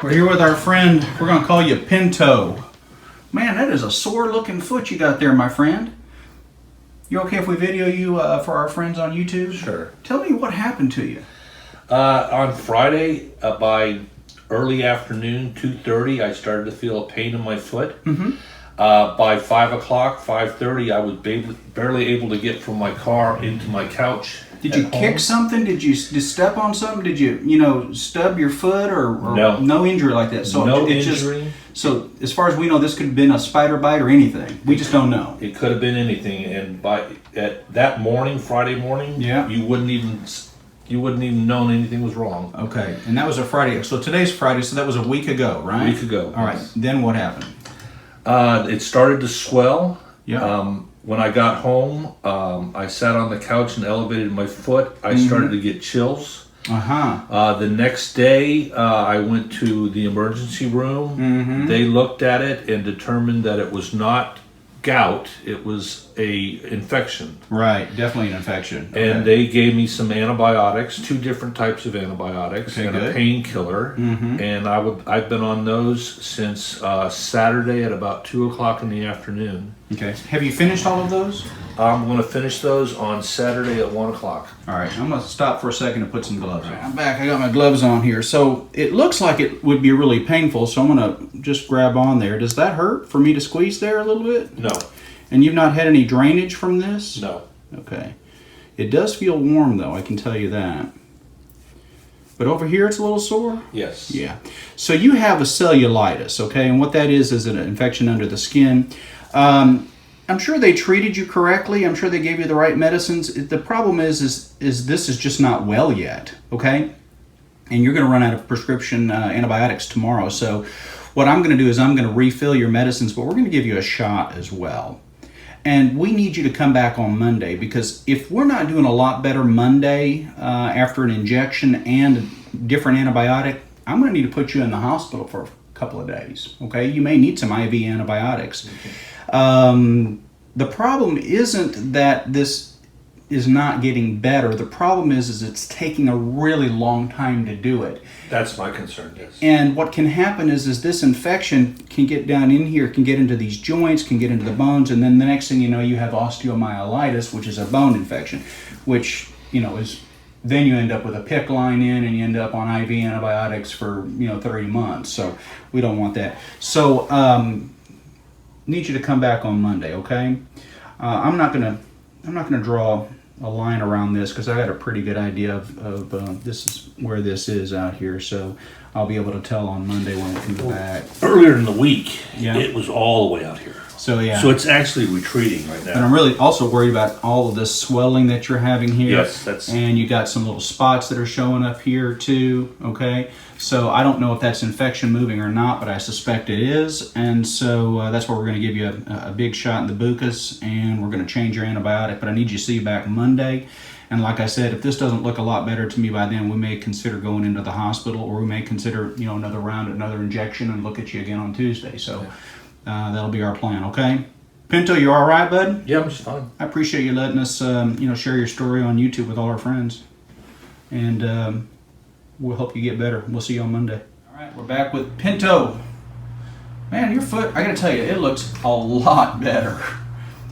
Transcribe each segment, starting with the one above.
We're here with our friend, we're going to call you Pinto. Man, that is a sore looking foot you got there, my friend. You okay if we video you for our friends on YouTube? Sure. Tell me what happened to you. On Friday, by early afternoon, 2:30, I started to feel a pain in my foot. Mm-hmm. By 5 o'clock, 5:30, I was barely able to get from my car into my couch. Did you kick something? Did you step on something? Did you, stub your foot or no injury like that? So no injury. So as far as we know, this could have been a spider bite or anything. We just don't know. It could have been anything. And at that morning, Friday morning, yeah, you wouldn't even known anything was wrong. Okay, and that was a Friday. So today's Friday, so that was a week ago, right? A week ago. All right. Then what happened? It started to swell. Yeah. When I got home, I sat on the couch and elevated my foot. I started to get chills. The next day, I went to the emergency room. Mm-hmm. They looked at it and determined that it was not gout. It was a infection. Right, definitely an infection. Okay. And they gave me some antibiotics, 2 different types of antibiotics, and a painkiller. Mm-hmm. And I've been on those since Saturday at about 2 o'clock in the afternoon. Okay. Have you finished all of those? I'm going to finish those on Saturday at 1 o'clock. All right, I'm going to stop for a second and put some gloves on. I'm back. I got my gloves on here. So it looks like it would be really painful, so I'm going to just grab on there. Does that hurt for me to squeeze there a little bit? No. And you've not had any drainage from this? No. Okay. It does feel warm, though, I can tell you that. But over here it's a little sore? Yes. Yeah. So you have a cellulitis, okay? And what that is an infection under the skin. I'm sure they treated you correctly. I'm sure they gave you the right medicines. The problem is this is just not well yet, okay? And you're going to run out of prescription antibiotics tomorrow. So what I'm going to do is I'm going to refill your medicines, but we're going to give you a shot as well. And we need you to come back on Monday, because if we're not doing a lot better Monday after an injection and a different antibiotic, I'm going to need to put you in the hospital for a couple of days, okay? You may need some IV antibiotics. Okay. The problem isn't that this is not getting better. The problem is it's taking a really long time to do it. That's my concern, yes. And what can happen is this infection can get down in here, can get into these joints, can get into the bones, and then the next thing you know, you have osteomyelitis, which is a bone infection, which, is, then you end up with a PICC line in, and you end up on IV antibiotics for, 30 months. So we don't want that. So, need you to come back on Monday, okay? I'm not gonna draw a line around this because I got a pretty good idea of this is where this is out here, so I'll be able to tell on Monday when we come back. Earlier in the week, it was all the way out here. So yeah. So it's actually retreating right now. And I'm really also worried about all of this swelling that you're having here. Yes, and you got some little spots that are showing up here too, okay? So I don't know if that's infection moving or not, but I suspect it is. And so that's where we're going to give you a big shot in the buccal, and we're going to change your antibiotic. But I need you to see you back Monday. And like I said, if this doesn't look a lot better to me by then, we may consider going into the hospital, or we may consider, another round, another injection, and look at you again on Tuesday. So that'll be our plan, okay? Pinto, you all right, bud? Yeah, I'm just fine. I appreciate you letting us, share your story on YouTube with all our friends. And we'll help you get better. We'll see you on Monday. All right, we're back with Pinto. Man, your foot, I gotta tell you, it looks a lot better.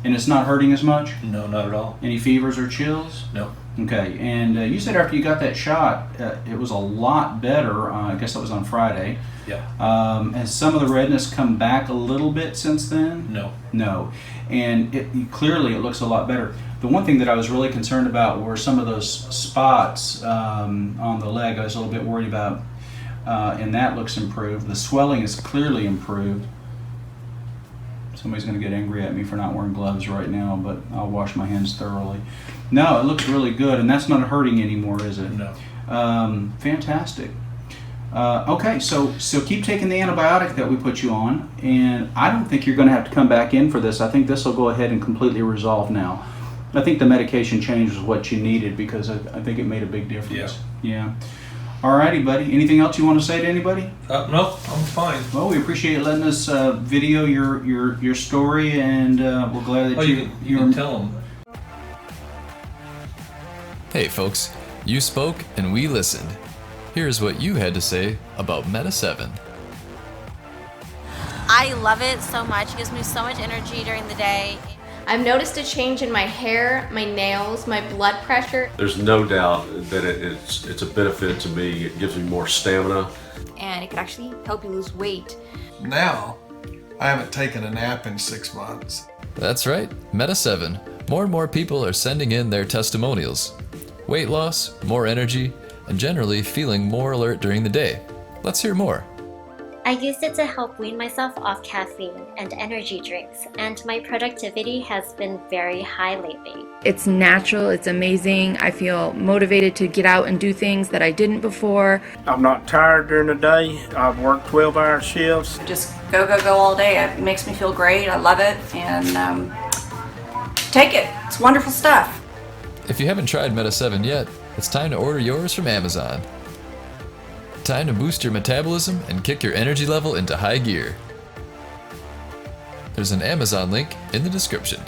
And it's not hurting as much? No, not at all. Any fevers or chills? No. Okay, and you said after you got that shot, it was a lot better. I guess that was on Friday. Yeah. Has some of the redness come back a little bit since then? No. No. And clearly it looks a lot better. The one thing that I was really concerned about were some of those spots on the leg I was a little bit worried about, and that looks improved. The swelling is clearly improved. Somebody's going to get angry at me for not wearing gloves right now, but I'll wash my hands thoroughly. No, it looks really good, and that's not hurting anymore, is it? No. Fantastic. Okay, so keep taking the antibiotic that we put you on, and I don't think you're going to have to come back in for this. I think this will go ahead and completely resolve now. I think the medication change was what you needed, because I think it made a big difference. Yeah. Alrighty, buddy. Anything else you want to say to anybody? No, I'm fine. Well, we appreciate you letting us video your story, and we're glad that you can tell them. Hey folks, You spoke and we listened. Here's what you had to say about Meta 7. I love it so much. It gives me so much energy during the day. I've noticed a change in my hair, my nails, my blood pressure. There's no doubt that it's a benefit to me. It gives me more stamina. And it could actually help you lose weight. Now, I haven't taken a nap in 6 months. That's right, Meta 7. More and more people are sending in their testimonials. Weight loss, more energy, and generally feeling more alert during the day. Let's hear more. I used it to help wean myself off caffeine and energy drinks, and my productivity has been very high lately. It's natural, it's amazing. I feel motivated to get out and do things that I didn't before. I'm not tired during the day. I've worked 12-hour shifts. Just go all day. It makes me feel great. I love it, and take it. It's wonderful stuff. If you haven't tried Meta 7 yet, it's time to order yours from Amazon. Time to boost your metabolism and kick your energy level into high gear. There's an Amazon link in the description.